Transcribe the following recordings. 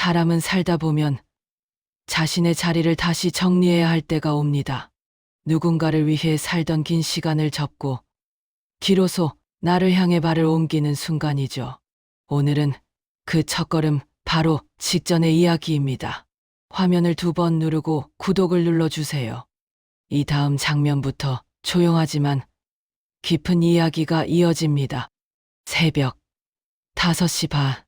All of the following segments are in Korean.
사람은 살다 보면 자신의 자리를 다시 정리해야 할 때가 옵니다. 누군가를 위해 살던 긴 시간을 접고 비로소 나를 향해 발을 옮기는 순간이죠. 오늘은 그 첫걸음 바로 직전의 이야기입니다. 화면을 2번 누르고 구독을 눌러주세요. 이 다음 장면부터 조용하지만 깊은 이야기가 이어집니다. 새벽 5시 반.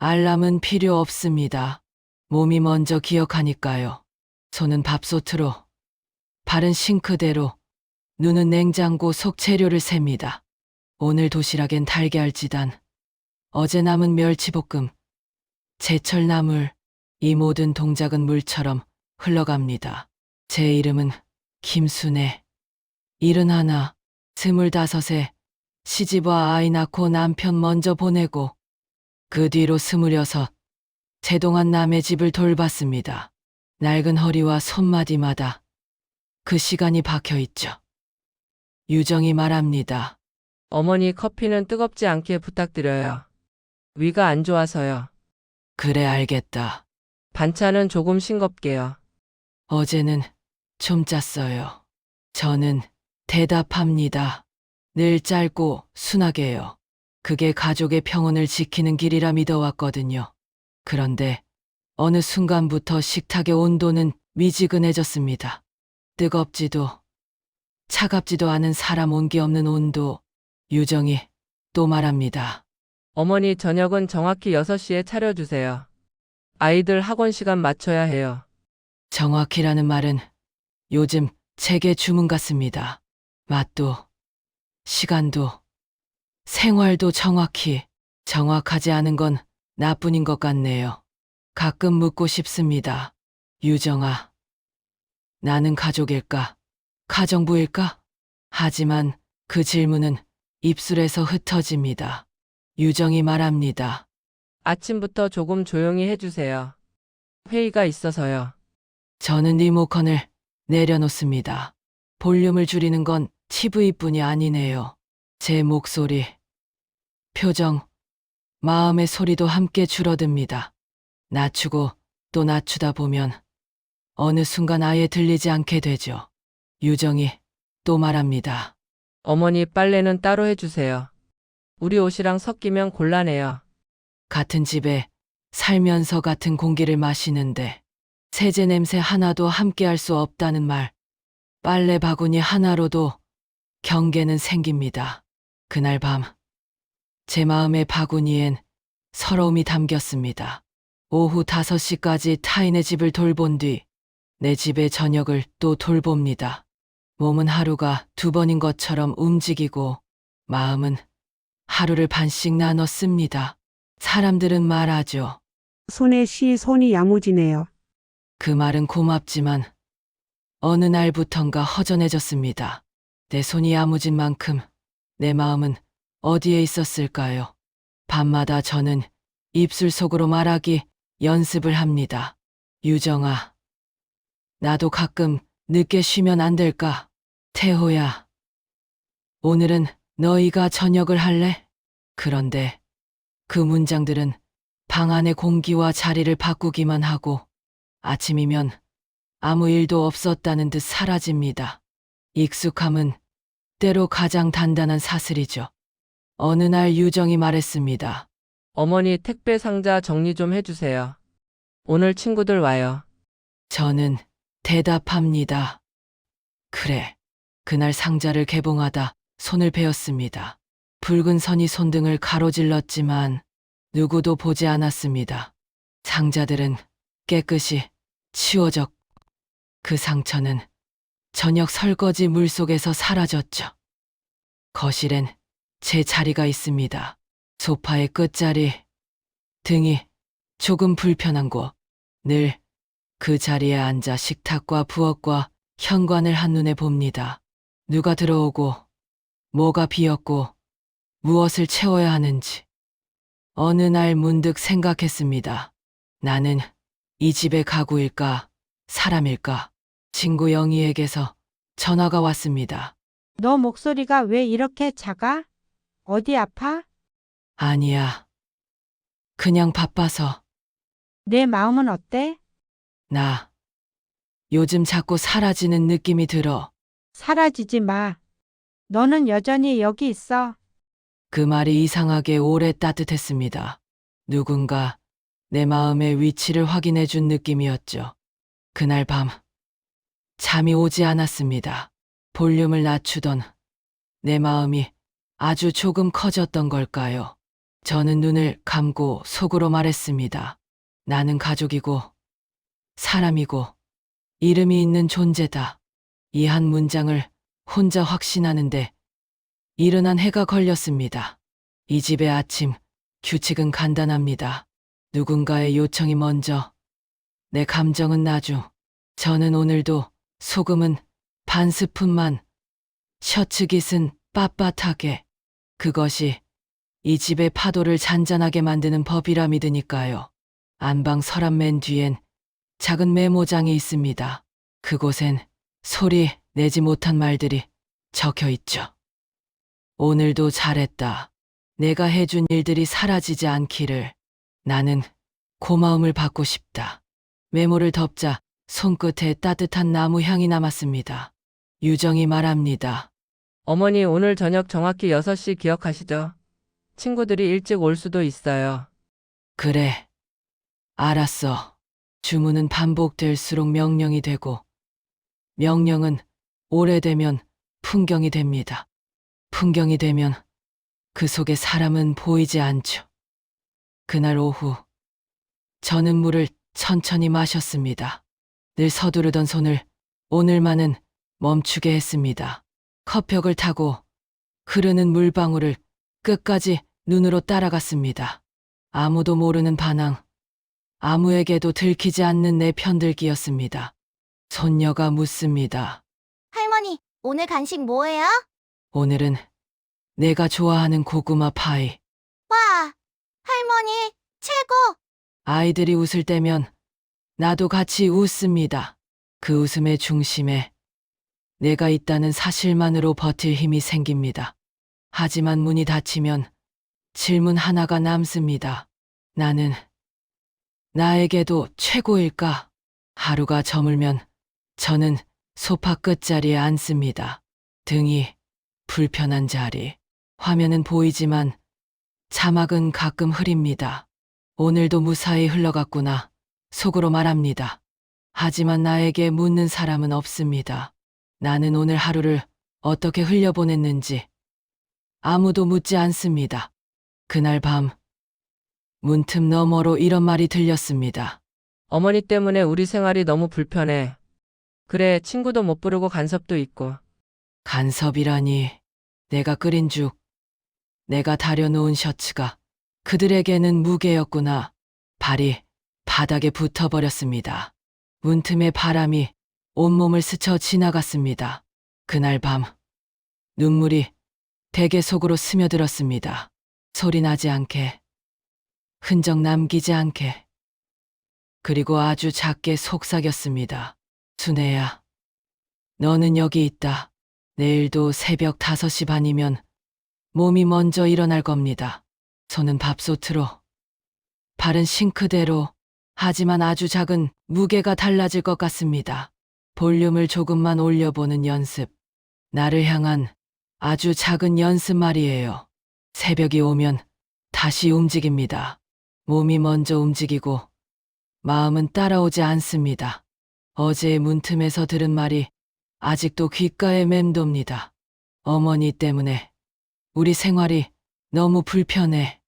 알람은 필요 없습니다. 몸이 먼저 기억하니까요. 손은 밥솥으로, 발은 싱크대로, 눈은 냉장고 속 재료를 셉니다. 오늘 도시락엔 달걀지단, 어제 남은 멸치볶음, 제철 나물, 이 모든 동작은 물처럼 흘러갑니다. 제 이름은 김순애. 71, 25에 시집와 아이 낳고 남편 먼저 보내고 그 뒤로 26, 제동안 남의 집을 돌봤습니다. 낡은 허리와 손마디마다 그 시간이 박혀있죠. 유정이 말합니다. 어머니 커피는 뜨겁지 않게 부탁드려요. 위가 안 좋아서요. 그래 알겠다. 반찬은 조금 싱겁게요. 어제는 좀 짰어요. 저는 대답합니다. 늘 짧고 순하게요. 그게 가족의 평온을 지키는 길이라 믿어왔거든요. 그런데 어느 순간부터 식탁의 온도는 미지근해졌습니다. 뜨겁지도 차갑지도 않은 사람 온기 없는 온도. 유정이 또 말합니다. 어머니 저녁은 정확히 6시에 차려주세요. 아이들 학원 시간 맞춰야 해요. 정확히라는 말은 요즘 제게 주문 같습니다. 맛도, 시간도, 생활도 정확하지 않은 건 나뿐인 것 같네요. 가끔 묻고 싶습니다. 유정아, 나는 가족일까? 가정부일까? 하지만 그 질문은 입술에서 흩어집니다. 유정이 말합니다. 아침부터 조금 조용히 해주세요. 회의가 있어서요. 저는 리모컨을 내려놓습니다. 볼륨을 줄이는 건 TV뿐이 아니네요. 제 목소리, 표정, 마음의 소리도 함께 줄어듭니다. 낮추고 또 낮추다 보면 어느 순간 아예 들리지 않게 되죠. 유정이 또 말합니다. 어머니 빨래는 따로 해주세요. 우리 옷이랑 섞이면 곤란해요. 같은 집에 살면서 같은 공기를 마시는데 세제 냄새 하나도 함께 할 수 없다는 말. 빨래 바구니 하나로도 경계는 생깁니다. 그날 밤 제 마음의 바구니엔 서러움이 담겼습니다. 오후 5시까지 타인의 집을 돌본 뒤 내 집의 저녁을 또 돌봅니다. 몸은 하루가 2번인 것처럼 움직이고 마음은 하루를 반씩 나눴습니다. 사람들은 말하죠. 손에 씨 손이 야무지네요. 그 말은 고맙지만 어느 날부턴가 허전해졌습니다. 내 손이 야무진 만큼 내 마음은 어디에 있었을까요? 밤마다 저는 입술 속으로 말하기 연습을 합니다. 유정아, 나도 가끔 늦게 쉬면 안 될까? 태호야, 오늘은 너희가 저녁을 할래? 그런데 그 문장들은 방 안의 공기와 자리를 바꾸기만 하고 아침이면 아무 일도 없었다는 듯 사라집니다. 익숙함은 때로 가장 단단한 사슬이죠. 어느 날 유정이 말했습니다. 어머니 택배 상자 정리 좀 해주세요. 오늘 친구들 와요. 저는 대답합니다. 그래. 그날 상자를 개봉하다 손을 베었습니다. 붉은 선이 손등을 가로질렀지만 누구도 보지 않았습니다. 상자들은 깨끗이 치워졌고 그 상처는 저녁 설거지 물 속에서 사라졌죠. 거실엔 제 자리가 있습니다. 소파의 끝자리, 등이 조금 불편한 곳. 늘 그 자리에 앉아 식탁과 부엌과 현관을 한눈에 봅니다. 누가 들어오고, 뭐가 비었고, 무엇을 채워야 하는지. 어느 날 문득 생각했습니다. 나는 이 집의 가구일까, 사람일까? 친구 영희에게서 전화가 왔습니다. 너 목소리가 왜 이렇게 작아? 어디 아파? 아니야. 그냥 바빠서. 내 마음은 어때? 나 요즘 자꾸 사라지는 느낌이 들어. 사라지지 마. 너는 여전히 여기 있어. 그 말이 이상하게 오래 따뜻했습니다. 누군가 내 마음의 위치를 확인해 준 느낌이었죠. 그날 밤 잠이 오지 않았습니다. 볼륨을 낮추던 내 마음이 아주 조금 커졌던 걸까요? 저는 눈을 감고 속으로 말했습니다. 나는 가족이고 사람이고 이름이 있는 존재다. 이 한 문장을 혼자 확신하는데 이른한 해가 걸렸습니다. 이 집의 아침 규칙은 간단합니다. 누군가의 요청이 먼저, 내 감정은 나중. 저는 오늘도 소금은 반 스푼만, 셔츠 깃은 빳빳하게. 그것이 이 집의 파도를 잔잔하게 만드는 법이라 믿으니까요. 안방 서랍 맨 뒤엔 작은 메모장이 있습니다. 그곳엔 소리 내지 못한 말들이 적혀 있죠. 오늘도 잘했다. 내가 해준 일들이 사라지지 않기를. 나는 고마움을 받고 싶다. 메모를 덮자 손끝에 따뜻한 나무 향이 남았습니다. 유정이 말합니다. 어머니 오늘 저녁 정확히 6시 기억하시죠? 친구들이 일찍 올 수도 있어요. 그래. 알았어. 주문은 반복될수록 명령이 되고, 명령은 오래되면 풍경이 됩니다. 풍경이 되면 그 속에 사람은 보이지 않죠. 그날 오후, 저는 물을 천천히 마셨습니다. 늘 서두르던 손을 오늘만은 멈추게 했습니다. 컵벽을 타고 흐르는 물방울을 끝까지 눈으로 따라갔습니다. 아무도 모르는 반항, 아무에게도 들키지 않는 내 편들기였습니다. 손녀가 묻습니다. 할머니, 오늘 간식 뭐예요? 오늘은 내가 좋아하는 고구마 파이. 와, 할머니, 최고! 아이들이 웃을 때면 나도 같이 웃습니다. 그 웃음의 중심에 내가 있다는 사실만으로 버틸 힘이 생깁니다. 하지만 문이 닫히면 질문 하나가 남습니다. 나는 나에게도 최고일까? 하루가 저물면 저는 소파 끝자리에 앉습니다. 등이 불편한 자리. 화면은 보이지만 자막은 가끔 흐립니다. 오늘도 무사히 흘러갔구나. 속으로 말합니다. 하지만 나에게 묻는 사람은 없습니다. 나는 오늘 하루를 어떻게 흘려보냈는지 아무도 묻지 않습니다. 그날 밤 문틈 너머로 이런 말이 들렸습니다. 어머니 때문에 우리 생활이 너무 불편해. 그래, 친구도 못 부르고 간섭도 있고. 간섭이라니. 내가 끓인 죽, 내가 다려놓은 셔츠가 그들에게는 무게였구나. 발이 바닥에 붙어버렸습니다. 문틈의 바람이 온몸을 스쳐 지나갔습니다. 그날 밤 눈물이 베개 속으로 스며들었습니다. 소리 나지 않게, 흔적 남기지 않게. 그리고 아주 작게 속삭였습니다. 순애야, 너는 여기 있다. 내일도 새벽 5시 반이면 몸이 먼저 일어날 겁니다. 손은 밥솥으로, 발은 싱크대로. 하지만 아주 작은 무게가 달라질 것 같습니다. 볼륨을 조금만 올려보는 연습. 나를 향한 아주 작은 연습 말이에요. 새벽이 오면 다시 움직입니다. 몸이 먼저 움직이고 마음은 따라오지 않습니다. 어제의 문틈에서 들은 말이 아직도 귓가에 맴돕니다. 어머니 때문에 우리 생활이 너무 불편해.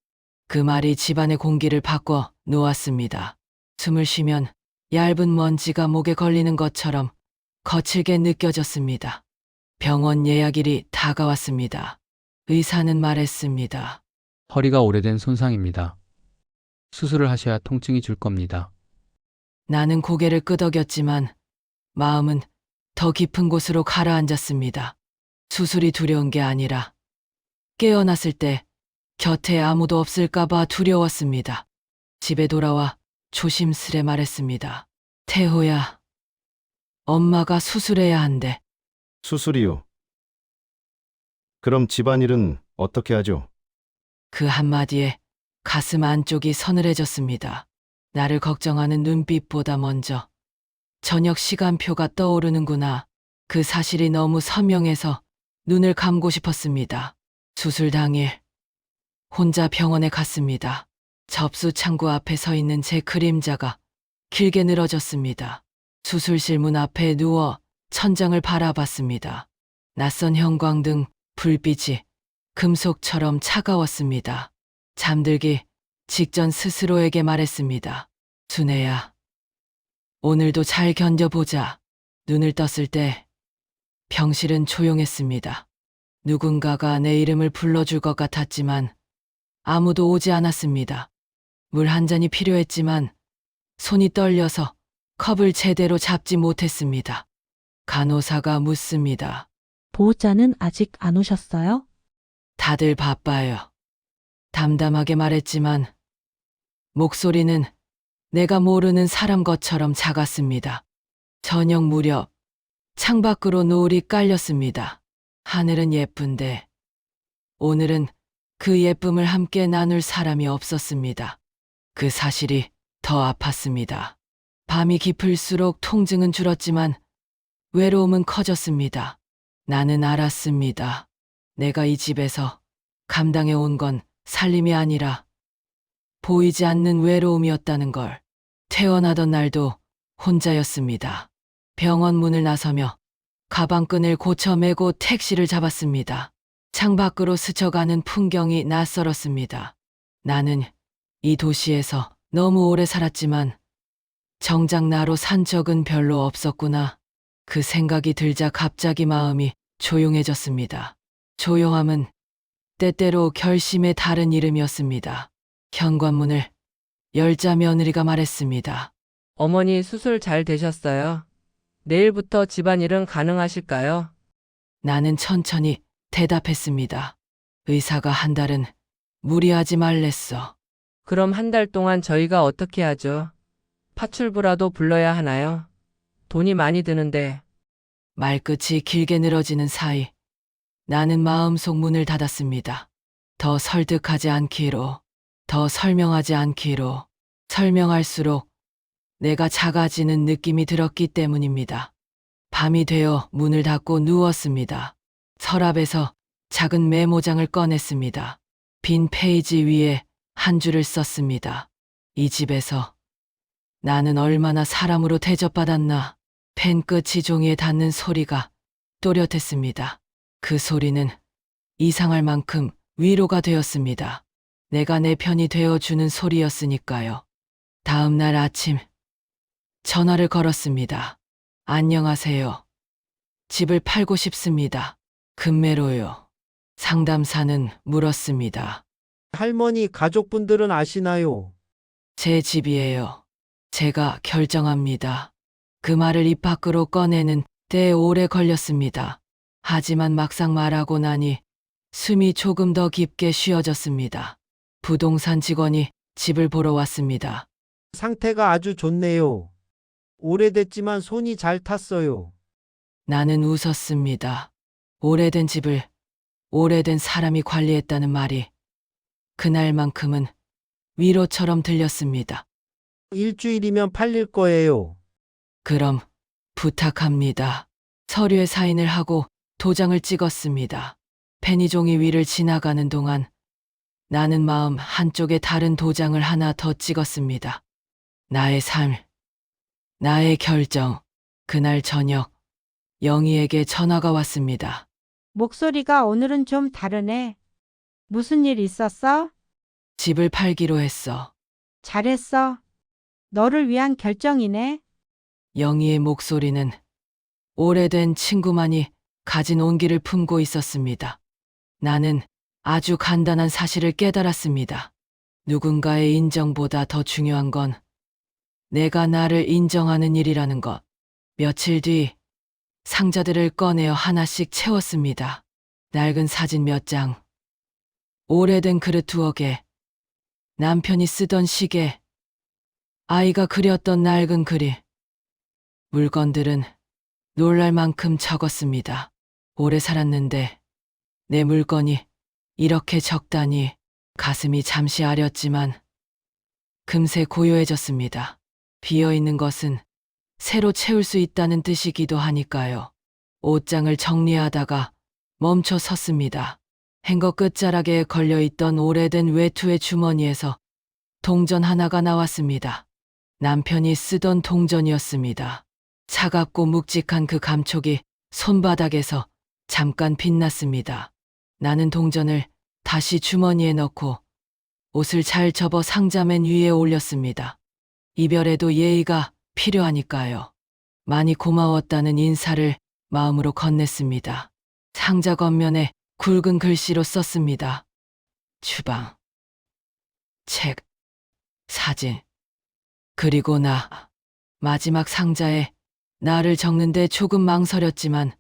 그 말이 집안의 공기를 바꿔 놓았습니다. 숨을 쉬면 얇은 먼지가 목에 걸리는 것처럼 거칠게 느껴졌습니다. 병원 예약일이 다가왔습니다. 의사는 말했습니다. 허리가 오래된 손상입니다. 수술을 하셔야 통증이 줄 겁니다. 나는 고개를 끄덕였지만 마음은 더 깊은 곳으로 가라앉았습니다. 수술이 두려운 게 아니라 깨어났을 때 곁에 아무도 없을까봐 두려웠습니다. 집에 돌아와 조심스레 말했습니다. 태호야, 엄마가 수술해야 한대. 수술이요. 그럼 집안일은 어떻게 하죠? 그 한마디에 가슴 안쪽이 서늘해졌습니다. 나를 걱정하는 눈빛보다 먼저 저녁 시간표가 떠오르는구나. 그 사실이 너무 선명해서 눈을 감고 싶었습니다. 수술 당일 혼자 병원에 갔습니다. 접수 창구 앞에 서 있는 제 그림자가 길게 늘어졌습니다. 수술실 문 앞에 누워 천장을 바라봤습니다. 낯선 형광등 불빛이 금속처럼 차가웠습니다. 잠들기 직전 스스로에게 말했습니다. 순애야, 오늘도 잘 견뎌보자. 눈을 떴을 때 병실은 조용했습니다. 누군가가 내 이름을 불러줄 것 같았지만 아무도 오지 않았습니다. 물 한 잔이 필요했지만 손이 떨려서 컵을 제대로 잡지 못했습니다. 간호사가 묻습니다. 보호자는 아직 안 오셨어요? 다들 바빠요. 담담하게 말했지만 목소리는 내가 모르는 사람 것처럼 작았습니다. 저녁 무렵 창밖으로 노을이 깔렸습니다. 하늘은 예쁜데 오늘은 그 예쁨을 함께 나눌 사람이 없었습니다. 그 사실이 더 아팠습니다. 밤이 깊을수록 통증은 줄었지만 외로움은 커졌습니다. 나는 알았습니다. 내가 이 집에서 감당해 온 건 살림이 아니라 보이지 않는 외로움이었다는 걸. 퇴원하던 날도 혼자였습니다. 병원 문을 나서며 가방끈을 고쳐 매고 택시를 잡았습니다. 창밖으로 스쳐가는 풍경이 낯설었습니다. 나는 이 도시에서 너무 오래 살았지만 정작 나로 산 적은 별로 없었구나. 그 생각이 들자 갑자기 마음이 조용해졌습니다. 조용함은 때때로 결심의 다른 이름이었습니다. 현관문을 열자 며느리가 말했습니다. 어머니 수술 잘 되셨어요? 내일부터 집안일은 가능하실까요? 나는 천천히 대답했습니다. 의사가 한 달은 무리하지 말랬어. 그럼 한 달 동안 저희가 어떻게 하죠? 파출부라도 불러야 하나요? 돈이 많이 드는데. 말끝이 길게 늘어지는 사이 나는 마음속 문을 닫았습니다. 더 설득하지 않기로, 더 설명하지 않기로. 설명할수록 내가 작아지는 느낌이 들었기 때문입니다. 밤이 되어 문을 닫고 누웠습니다. 서랍에서 작은 메모장을 꺼냈습니다. 빈 페이지 위에 한 줄을 썼습니다. 이 집에서 나는 얼마나 사람으로 대접받았나. 펜 끝이 종이에 닿는 소리가 또렷했습니다. 그 소리는 이상할 만큼 위로가 되었습니다. 내가 내 편이 되어주는 소리였으니까요. 다음 날 아침 전화를 걸었습니다. 안녕하세요. 집을 팔고 싶습니다. 금매로요. 상담사는 물었습니다. 할머니 가족분들은 아시나요? 제 집이에요. 제가 결정합니다. 그 말을 입 밖으로 꺼내는 데에 오래 걸렸습니다. 하지만 막상 말하고 나니 숨이 조금 더 깊게 쉬어졌습니다. 부동산 직원이 집을 보러 왔습니다. 상태가 아주 좋네요. 오래됐지만 손이 잘 탔어요. 나는 웃었습니다. 오래된 집을 오래된 사람이 관리했다는 말이 그날만큼은 위로처럼 들렸습니다. 일주일이면 팔릴 거예요. 그럼 부탁합니다. 서류에 사인을 하고 도장을 찍었습니다. 페니종이 위를 지나가는 동안 나는 마음 한쪽에 다른 도장을 하나 더 찍었습니다. 나의 삶, 나의 결정. 그날 저녁 영희에게 전화가 왔습니다. 목소리가 오늘은 좀 다르네. 무슨 일 있었어? 집을 팔기로 했어. 잘했어. 너를 위한 결정이네. 영희의 목소리는 오래된 친구만이 가진 온기를 품고 있었습니다. 나는 아주 간단한 사실을 깨달았습니다. 누군가의 인정보다 더 중요한 건 내가 나를 인정하는 일이라는 것. 며칠 뒤 상자들을 꺼내어 하나씩 채웠습니다. 낡은 사진 몇 장, 오래된 그릇 2개, 남편이 쓰던 시계, 아이가 그렸던 낡은 그림. 물건들은 놀랄 만큼 적었습니다. 오래 살았는데 내 물건이 이렇게 적다니. 가슴이 잠시 아렸지만 금세 고요해졌습니다. 비어 있는 것은 새로 채울 수 있다는 뜻이기도 하니까요. 옷장을 정리하다가 멈춰 섰습니다. 행거 끝자락에 걸려있던 오래된 외투의 주머니에서 동전 하나가 나왔습니다. 남편이 쓰던 동전이었습니다. 차갑고 묵직한 그 감촉이 손바닥에서 잠깐 빛났습니다. 나는 동전을 다시 주머니에 넣고 옷을 잘 접어 상자맨 위에 올렸습니다. 이별에도 예의가 필요하니까요. 많이 고마웠다는 인사를 마음으로 건넸습니다. 상자 겉면에 굵은 글씨로 썼습니다. 주방, 책, 사진, 그리고 나. 마지막 상자에 나를 적는데 조금 망설였지만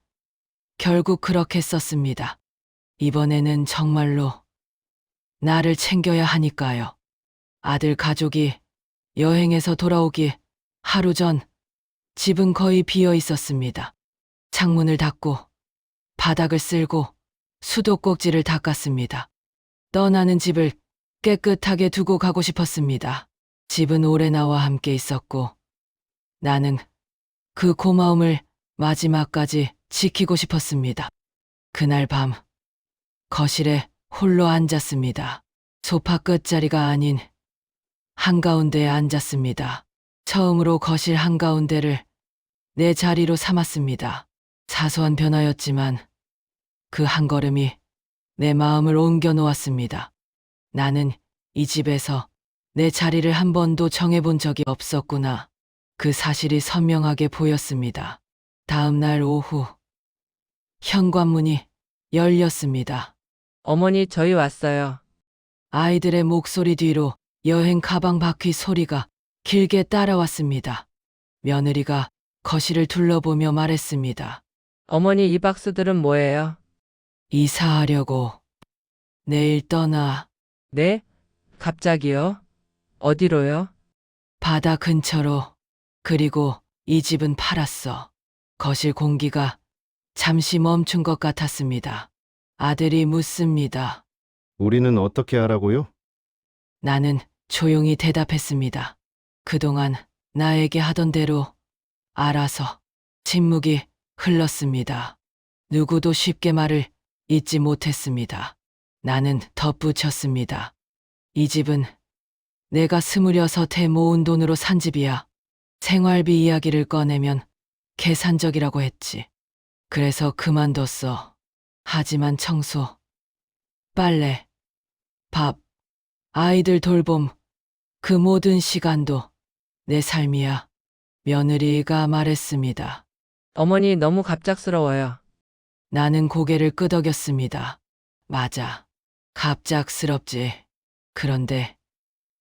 결국 그렇게 썼습니다. 이번에는 정말로 나를 챙겨야 하니까요. 아들 가족이 여행에서 돌아오기 하루 전 집은 거의 비어 있었습니다. 창문을 닫고 바닥을 쓸고 수도꼭지를 닦았습니다. 떠나는 집을 깨끗하게 두고 가고 싶었습니다. 집은 오래 나와 함께 있었고 나는 그 고마움을 마지막까지 지키고 싶었습니다. 그날 밤 거실에 홀로 앉았습니다. 소파 끝자리가 아닌 한가운데에 앉았습니다. 처음으로 거실 한가운데를 내 자리로 삼았습니다. 사소한 변화였지만 그 한 걸음이 내 마음을 옮겨 놓았습니다. 나는 이 집에서 내 자리를 한 번도 정해본 적이 없었구나. 그 사실이 선명하게 보였습니다. 다음 날 오후 현관문이 열렸습니다. 어머니, 저희 왔어요. 아이들의 목소리 뒤로 여행 가방 바퀴 소리가 길게 따라왔습니다. 며느리가 거실을 둘러보며 말했습니다. 어머니, 이 박스들은 뭐예요? 이사하려고. 내일 떠나. 네? 갑자기요? 어디로요? 바다 근처로. 그리고 이 집은 팔았어. 거실 공기가 잠시 멈춘 것 같았습니다. 아들이 묻습니다. 우리는 어떻게 하라고요? 나는 조용히 대답했습니다. 그동안 나에게 하던 대로 알아서. 침묵이 흘렀습니다. 누구도 쉽게 말을 잇지 못했습니다. 나는 덧붙였습니다. 이 집은 내가 스물여섯에 모은 돈으로 산 집이야. 생활비 이야기를 꺼내면 계산적이라고 했지. 그래서 그만뒀어. 하지만 청소, 빨래, 밥, 아이들 돌봄, 그 모든 시간도 내 삶이야. 며느리가 말했습니다. 어머니, 너무 갑작스러워요. 나는 고개를 끄덕였습니다. 맞아. 갑작스럽지. 그런데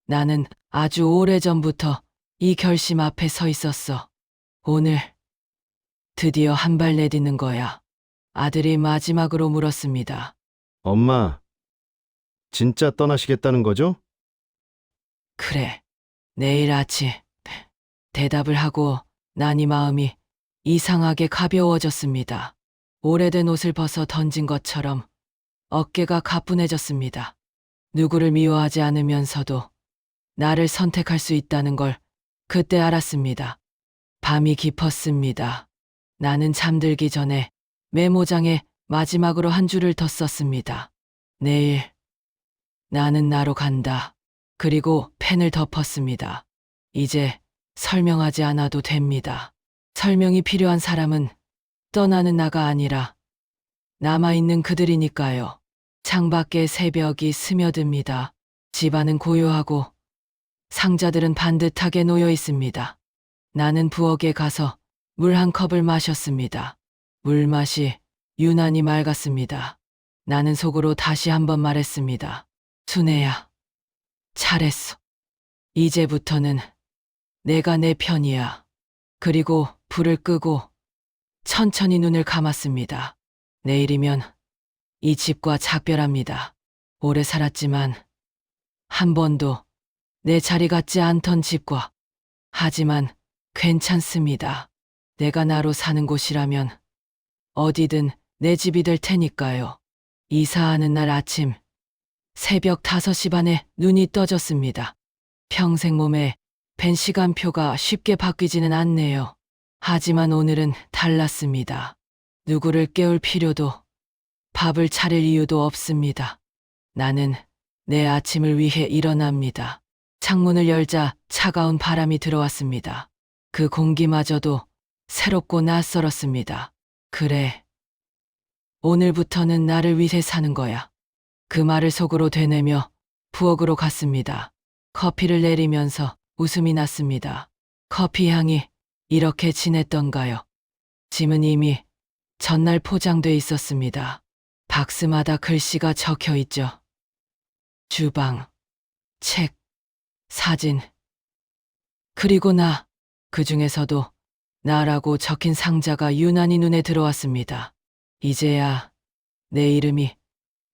나는 아주 오래전부터 이 결심 앞에 서 있었어. 오늘 드디어 한 발 내딛는 거야. 아들이 마지막으로 물었습니다. 엄마, 진짜 떠나시겠다는 거죠? 그래. 내일 아침. 대답을 하고 나니 마음이 이상하게 가벼워졌습니다. 오래된 옷을 벗어 던진 것처럼 어깨가 가뿐해졌습니다. 누구를 미워하지 않으면서도 나를 선택할 수 있다는 걸 그때 알았습니다. 밤이 깊었습니다. 나는 잠들기 전에 메모장에 마지막으로 한 줄을 더 썼습니다. 내일 나는 나로 간다. 그리고 펜을 덮었습니다. 이제 설명하지 않아도 됩니다. 설명이 필요한 사람은 떠나는 나가 아니라 남아있는 그들이니까요. 창밖에 새벽이 스며듭니다. 집안은 고요하고 상자들은 반듯하게 놓여 있습니다. 나는 부엌에 가서 물 한 컵을 마셨습니다. 물맛이 유난히 맑았습니다. 나는 속으로 다시 한번 말했습니다. 순애야, 잘했어. 이제부터는 내가 내 편이야. 그리고 불을 끄고 천천히 눈을 감았습니다. 내일이면 이 집과 작별합니다. 오래 살았지만 한 번도 내 자리 같지 않던 집과. 하지만 괜찮습니다. 내가 나로 사는 곳이라면 어디든 내 집이 될 테니까요. 이사하는 날 아침 새벽 5시 반에 눈이 떠졌습니다. 평생 몸에 밴 시간표가 쉽게 바뀌지는 않네요. 하지만 오늘은 달랐습니다. 누구를 깨울 필요도, 밥을 차릴 이유도 없습니다. 나는 내 아침을 위해 일어납니다. 창문을 열자 차가운 바람이 들어왔습니다. 그 공기마저도 새롭고 낯설었습니다. 그래. 오늘부터는 나를 위해 사는 거야. 그 말을 속으로 되뇌며 부엌으로 갔습니다. 커피를 내리면서 웃음이 났습니다. 커피 향이 이렇게 진했던가요? 짐은 이미 전날 포장돼 있었습니다. 박스마다 글씨가 적혀 있죠. 주방, 책, 사진. 그리고 그 중에서도 나라고 적힌 상자가 유난히 눈에 들어왔습니다. 이제야 내 이름이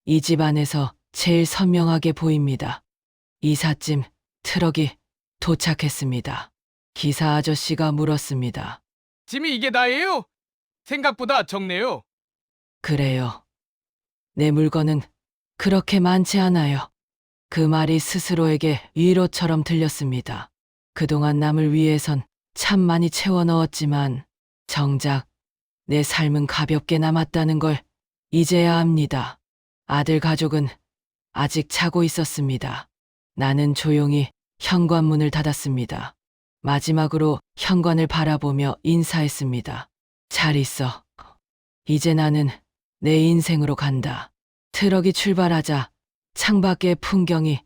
이 집 안에서 제일 선명하게 보입니다. 이삿짐 트럭이 도착했습니다. 기사 아저씨가 물었습니다. 짐이 이게 다예요? 생각보다 적네요. 그래요. 내 물건은 그렇게 많지 않아요. 그 말이 스스로에게 위로처럼 들렸습니다. 그동안 남을 위해선 참 많이 채워 넣었지만 정작 내 삶은 가볍게 남았다는 걸 이제야 압니다. 아들 가족은 아직 자고 있었습니다. 나는 조용히 현관문을 닫았습니다. 마지막으로 현관을 바라보며 인사했습니다. 잘 있어. 이제 나는 내 인생으로 간다. 트럭이 출발하자 창밖의 풍경이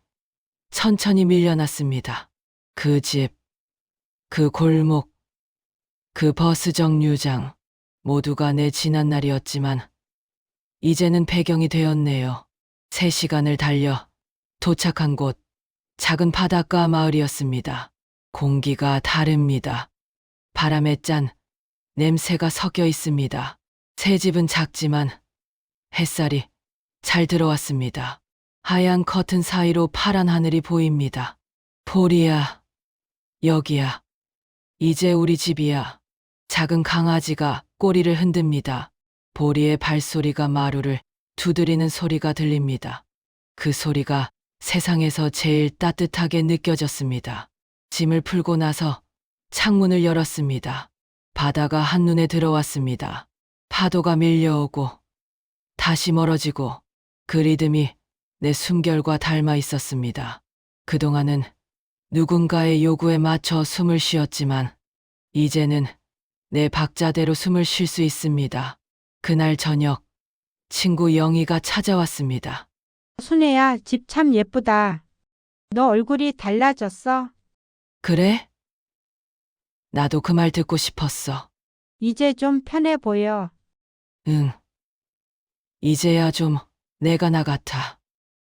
천천히 밀려났습니다. 그 집, 그 골목, 그 버스 정류장, 모두가 내 지난 날이었지만 이제는 배경이 되었네요. 3시간을 달려 도착한 곳, 작은 바닷가 마을이었습니다. 공기가 다릅니다. 바람에 짠 냄새가 섞여 있습니다. 새 집은 작지만 햇살이 잘 들어왔습니다. 하얀 커튼 사이로 파란 하늘이 보입니다. 보리야, 여기야. 이제 우리 집이야. 작은 강아지가 꼬리를 흔듭니다. 보리의 발소리가 마루를 두드리는 소리가 들립니다. 그 소리가 세상에서 제일 따뜻하게 느껴졌습니다. 짐을 풀고 나서 창문을 열었습니다. 바다가 한눈에 들어왔습니다. 파도가 밀려오고 다시 멀어지고 그 리듬이 내 숨결과 닮아 있었습니다. 그동안은 누군가의 요구에 맞춰 숨을 쉬었지만 이제는 내 박자대로 숨을 쉴 수 있습니다. 그날 저녁 친구 영희가 찾아왔습니다. 순애야, 집 참 예쁘다. 너 얼굴이 달라졌어. 그래? 나도 그 말 듣고 싶었어. 이제 좀 편해 보여. 응. 이제야 좀 내가 나 같아.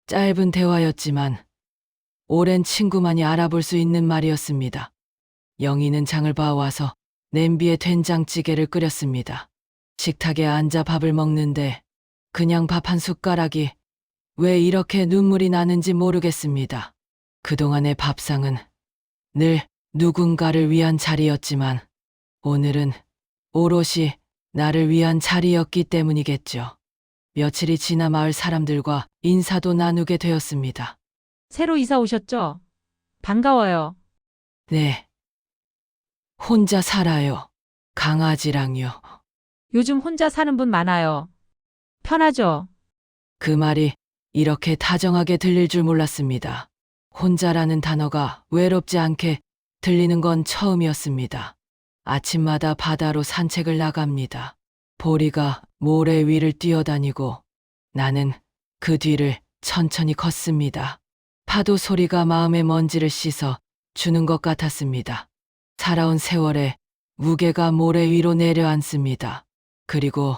짧은 대화였지만 오랜 친구만이 알아볼 수 있는 말이었습니다. 영희는 장을 봐와서 냄비에 된장찌개를 끓였습니다. 식탁에 앉아 밥을 먹는데 그냥 밥 한 숟가락이 왜 이렇게 눈물이 나는지 모르겠습니다. 그동안의 밥상은 늘 누군가를 위한 자리였지만 오늘은 오롯이 나를 위한 자리였기 때문이겠죠. 며칠이 지나 마을 사람들과 인사도 나누게 되었습니다. 새로 이사 오셨죠? 반가워요. 네. 혼자 살아요. 강아지랑요. 요즘 혼자 사는 분 많아요. 편하죠? 그 말이 이렇게 다정하게 들릴 줄 몰랐습니다. 혼자라는 단어가 외롭지 않게 들리는 건 처음이었습니다. 아침마다 바다로 산책을 나갑니다. 보리가 모래 위를 뛰어다니고 나는 그 뒤를 천천히 걷습니다. 파도 소리가 마음의 먼지를 씻어 주는 것 같았습니다. 살아온 세월의 무게가 모래 위로 내려앉습니다. 그리고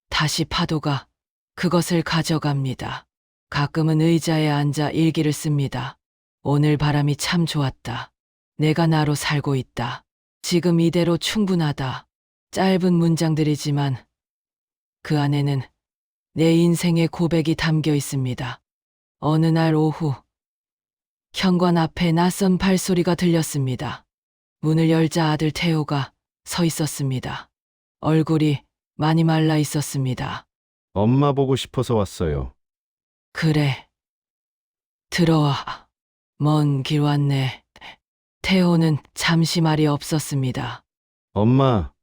다시 파도가 그것을 가져갑니다. 가끔은 의자에 앉아 일기를 씁니다. 오늘 바람이 참 좋았다. 내가 나로 살고 있다. 지금 이대로 충분하다. 짧은 문장들이지만 그 안에는 내 인생의 고백이 담겨 있습니다. 어느 날 오후 현관 앞에 낯선 발소리가 들렸습니다. 문을 열자 아들 태호가 서 있었습니다. 얼굴이 많이 말라 있었습니다. 엄마 보고 싶어서 왔어요. 그래. 들어와. 먼 길 왔네. 태호는 잠시 말이 없었습니다. 엄마,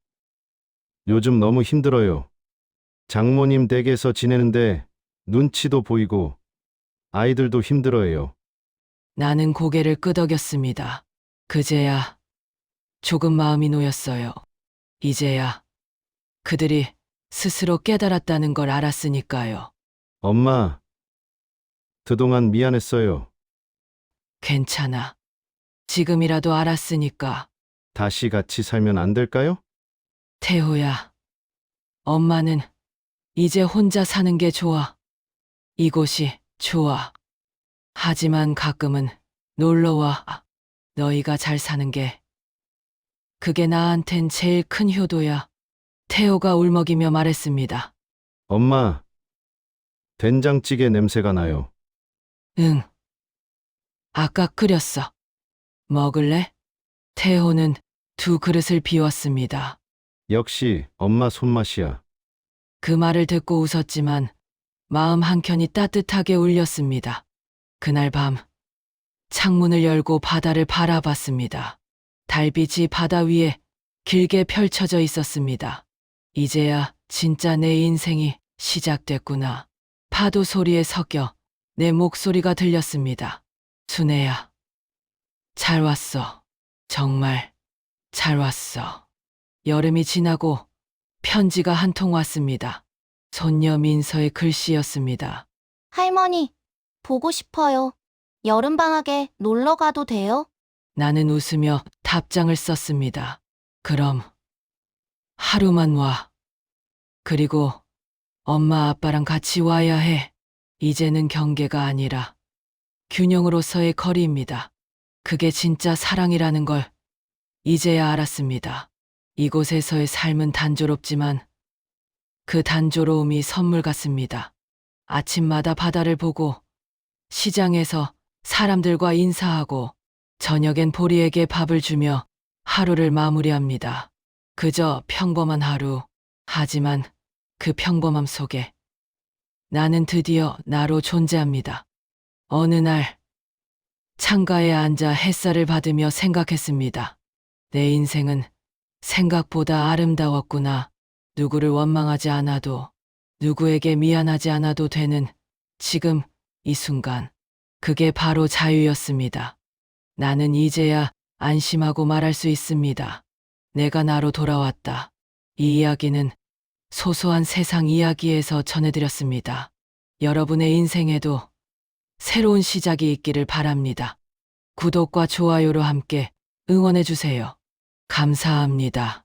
요즘 너무 힘들어요. 장모님 댁에서 지내는데 눈치도 보이고 아이들도 힘들어해요. 나는 고개를 끄덕였습니다. 그제야 조금 마음이 놓였어요. 이제야 그들이 스스로 깨달았다는 걸 알았으니까요. 엄마, 그동안 미안했어요. 괜찮아. 지금이라도 알았으니까. 다시 같이 살면 안 될까요? 태호야, 엄마는 이제 혼자 사는 게 좋아. 이곳이 좋아. 하지만 가끔은 놀러와. 너희가 잘 사는 게 그게 나한텐 제일 큰 효도야. 태호가 울먹이며 말했습니다. 엄마, 된장찌개 냄새가 나요. 응. 아까 끓였어. 먹을래? 태호는 2그릇을 비웠습니다. 역시 엄마 손맛이야. 그 말을 듣고 웃었지만 마음 한켠이 따뜻하게 울렸습니다. 그날 밤 창문을 열고 바다를 바라봤습니다. 달빛이 바다 위에 길게 펼쳐져 있었습니다. 이제야 진짜 내 인생이 시작됐구나. 파도 소리에 섞여 내 목소리가 들렸습니다. 순애야, 잘 왔어. 정말 잘 왔어. 여름이 지나고 편지가 한 통 왔습니다. 손녀 민서의 글씨였습니다. 할머니, 보고 싶어요. 여름방학에 놀러 가도 돼요? 나는 웃으며 답장을 썼습니다. 그럼 하루만 와. 그리고 엄마 아빠랑 같이 와야 해. 이제는 경계가 아니라 균형으로서의 거리입니다. 그게 진짜 사랑이라는 걸 이제야 알았습니다. 이곳에서의 삶은 단조롭지만 그 단조로움이 선물 같습니다. 아침마다 바다를 보고 시장에서 사람들과 인사하고 저녁엔 보리에게 밥을 주며 하루를 마무리합니다. 그저 평범한 하루. 하지만 그 평범함 속에 나는 드디어 나로 존재합니다. 어느 날 창가에 앉아 햇살을 받으며 생각했습니다. 내 인생은 생각보다 아름다웠구나. 누구를 원망하지 않아도, 누구에게 미안하지 않아도 되는 지금 이 순간. 그게 바로 자유였습니다. 나는 이제야 안심하고 말할 수 있습니다. 내가 나로 돌아왔다. 이 이야기는 소소한 세상 이야기에서 전해드렸습니다. 여러분의 인생에도 새로운 시작이 있기를 바랍니다. 구독과 좋아요로 함께 응원해주세요. 감사합니다.